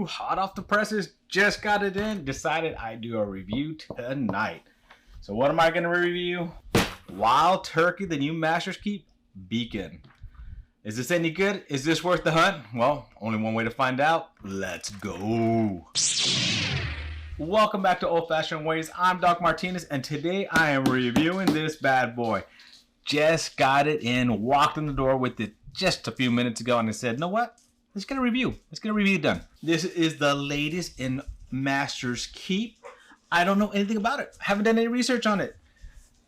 Hot off the presses, just got it in, decided I'd do a review tonight. So what am I going to review? Wild Turkey, the new Master's Keep Beacon. Is this any good? Is this worth the hunt? Well, only one way to find out. Let's go. Welcome back to Old Fashioned Ways. I'm Doc Martinez, and today I am reviewing this bad boy. Just got it in, walked in the door with it just a few minutes ago, and I said, you know what? Let's get a review. Let's get a review done. This is the latest in Master's Keep. I don't know anything about it. Haven't done any research on it.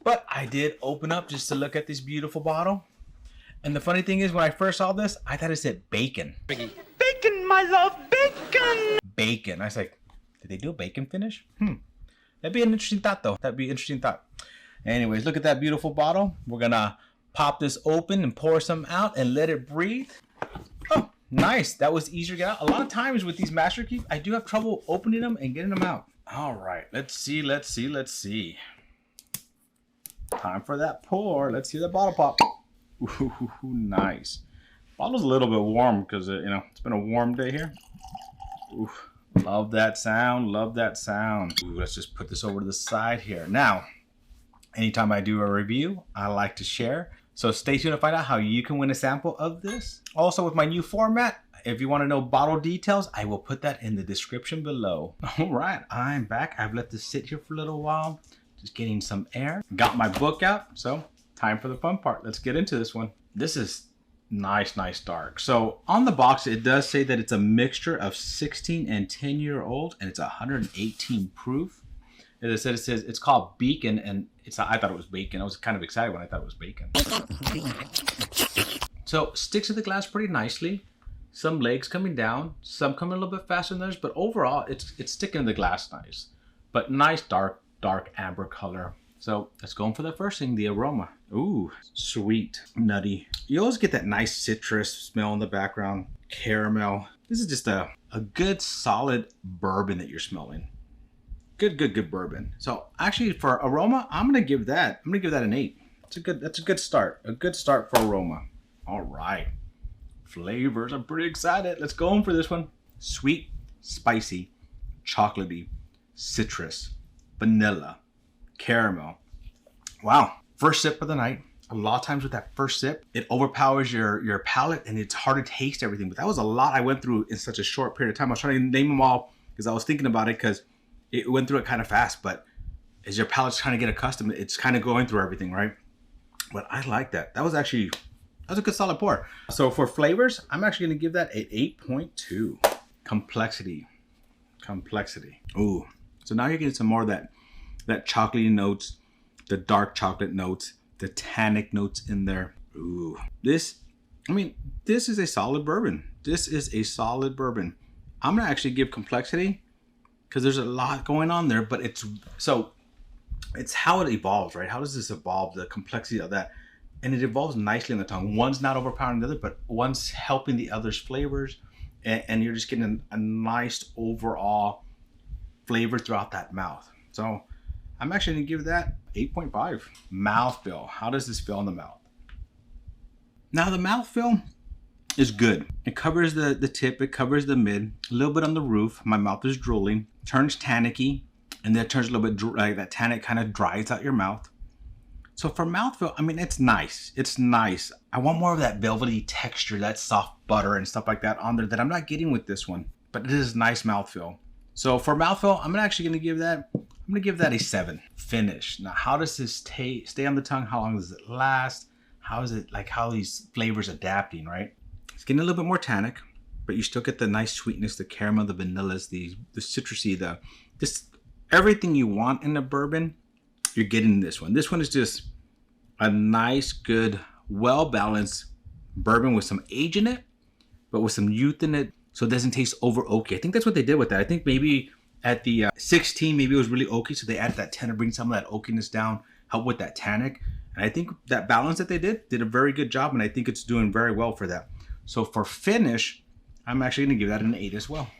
But I did open up just to look at this beautiful bottle. And the funny thing is, when I first saw this, I thought it said bacon. Bacon, my love, bacon! Bacon. I was like, did they do a bacon finish? That'd be an interesting thought, though. That'd be an interesting thought. Anyways, look at that beautiful bottle. We're going to pop this open and pour some out and let it breathe. Oh, nice. That was easier to get out. A lot of times with these Master Keep, I do have trouble opening them and getting them out. All right. Let's see. Time for that pour. Let's see the bottle pop. Ooh, nice. Bottle's a little bit warm because, it's been a warm day here. Ooh, love that sound. Love that sound. Ooh, let's just put this over to the side here. Now, anytime I do a review, I like to share. So stay tuned to find out how you can win a sample of this. Also, with my new format, if you want to know bottle details, I will put that in the description below. All right, I'm back. I've let this sit here for a little while, just getting some air. Got my book out, so time for the fun part. Let's get into this one. This is nice dark. So on the box, it does say that it's a mixture of 16 and 10-year-old, and it's 118 proof. As I said, it says it's called Beacon, and I thought it was bacon. I was kind of excited when I thought it was bacon. So sticks to the glass pretty nicely. Some legs coming down, some coming a little bit faster than others, but overall it's sticking to the glass nice. But nice dark amber color. So let's go in for the first thing, the aroma. Ooh, sweet, nutty. You always get that nice citrus smell in the background, caramel. This is just a good solid bourbon that you're smelling. Good bourbon. So actually for aroma, I'm gonna give that an 8. That's a good start. A good start for aroma. All right. Flavors, I'm pretty excited. Let's go in for this one. Sweet, spicy, chocolatey, citrus, vanilla, caramel. Wow. First sip of the night. A lot of times with that first sip, it overpowers your palate and it's hard to taste everything. But that was a lot I went through in such a short period of time. I was trying to name them all because I was thinking about it because it went through it kind of fast, but as your palate's trying to get accustomed, it's kind of going through everything, right? But I like that. That was a good solid pour. So for flavors, I'm actually gonna give that an 8.2. Complexity. Ooh. So now you're getting some more of that chocolatey notes, the dark chocolate notes, the tannic notes in there. Ooh. This is a solid bourbon. I'm gonna actually give complexity because there's a lot going on there, but it's how it evolves, right? How does this evolve, the complexity of that? And it evolves nicely in the tongue. One's not overpowering the other, but one's helping the other's flavors. And you're just getting a nice overall flavor throughout that mouth. So I'm actually gonna give that 8.5. Mouthfeel. How does this feel in the mouth? Now the mouthfeel is good. It covers the tip, it covers the mid, a little bit on the roof. My mouth is drooling, turns tannicky, and then it turns a little bit like that tannic kind of dries out your mouth. So for mouthfeel, it's nice. It's nice. I want more of that velvety texture, that soft butter and stuff like that on there that I'm not getting with this one. But it is nice mouthfeel. So for mouthfeel, I'm actually gonna give that a 7. Finish. Now, how does this stay on the tongue? How long does it last? How is it how these flavors adapting, right? It's getting a little bit more tannic, but you still get the nice sweetness, the caramel, the vanillas, the citrusy, just everything you want in a bourbon. You're getting this one. This one is just a nice, good, well-balanced bourbon with some age in it, but with some youth in it, so it doesn't taste over oaky. I think that's what they did with that. I think maybe at the 16, maybe it was really oaky, so they added that 10 to bring some of that oakiness down, help with that tannic. And I think that balance that they did a very good job, and I think it's doing very well for that. So for finish, I'm actually going to give that an 8 as well.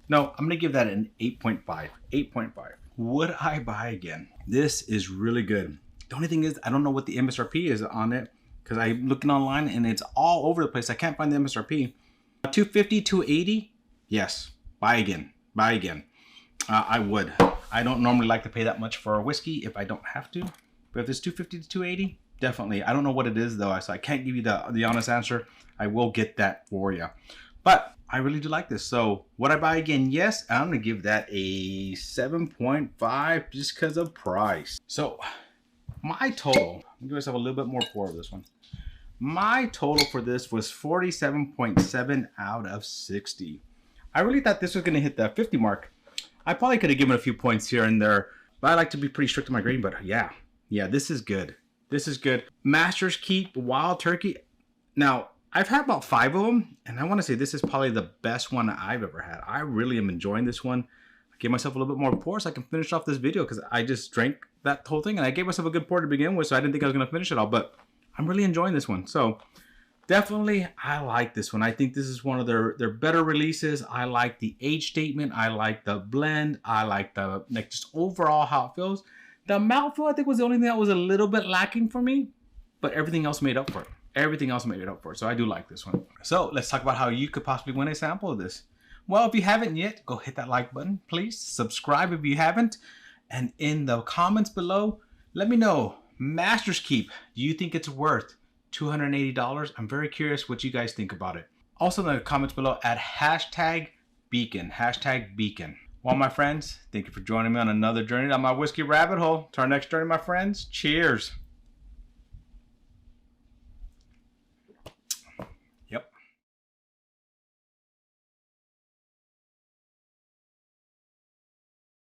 No, I'm going to give that an 8.5. 8.5. Would I buy again? This is really good. The only thing is, I don't know what the MSRP is on it because I'm looking online and it's all over the place. I can't find the MSRP. $250, $280? Yes. buy again, buy again. I would. I don't normally like to pay that much for a whiskey if I don't have to, but if it's $250 to $280, definitely. I don't know what it is though, so I can't give you the honest answer. I will get that for you, but I really do like this. So would I buy again? Yes. I'm gonna give that a 7.5 just because of price. So my total, give myself a little bit more pour of this one. My total for this was 47.7 out of 60. I really thought this was gonna hit that 50 mark. I probably could have given a few points here and there, but I like to be pretty strict in my grading. But yeah, this is good. This is good. Master's Keep Wild Turkey. Now, I've had about 5 of them, and I want to say this is probably the best one I've ever had. I really am enjoying this one. I gave myself a little bit more pour so I can finish off this video because I just drank that whole thing, and I gave myself a good pour to begin with, so I didn't think I was going to finish it all, but I'm really enjoying this one. So definitely, I like this one. I think this is one of their better releases. I like the age statement. I like the blend. I like the just overall how it feels. The mouthfeel, I think, was the only thing that was a little bit lacking for me, but everything else made up for it. Everything else made it up for it. So I do like this one. So let's talk about how you could possibly win a sample of this. Well, if you haven't yet, go hit that like button, please. Subscribe if you haven't. And in the comments below, let me know, Master's Keep, do you think it's worth $280? I'm very curious what you guys think about it. Also in the comments below, add hashtag Beacon, hashtag Beacon. Well, my friends, thank you for joining me on another journey down my whiskey rabbit hole. To our next journey, my friends, cheers.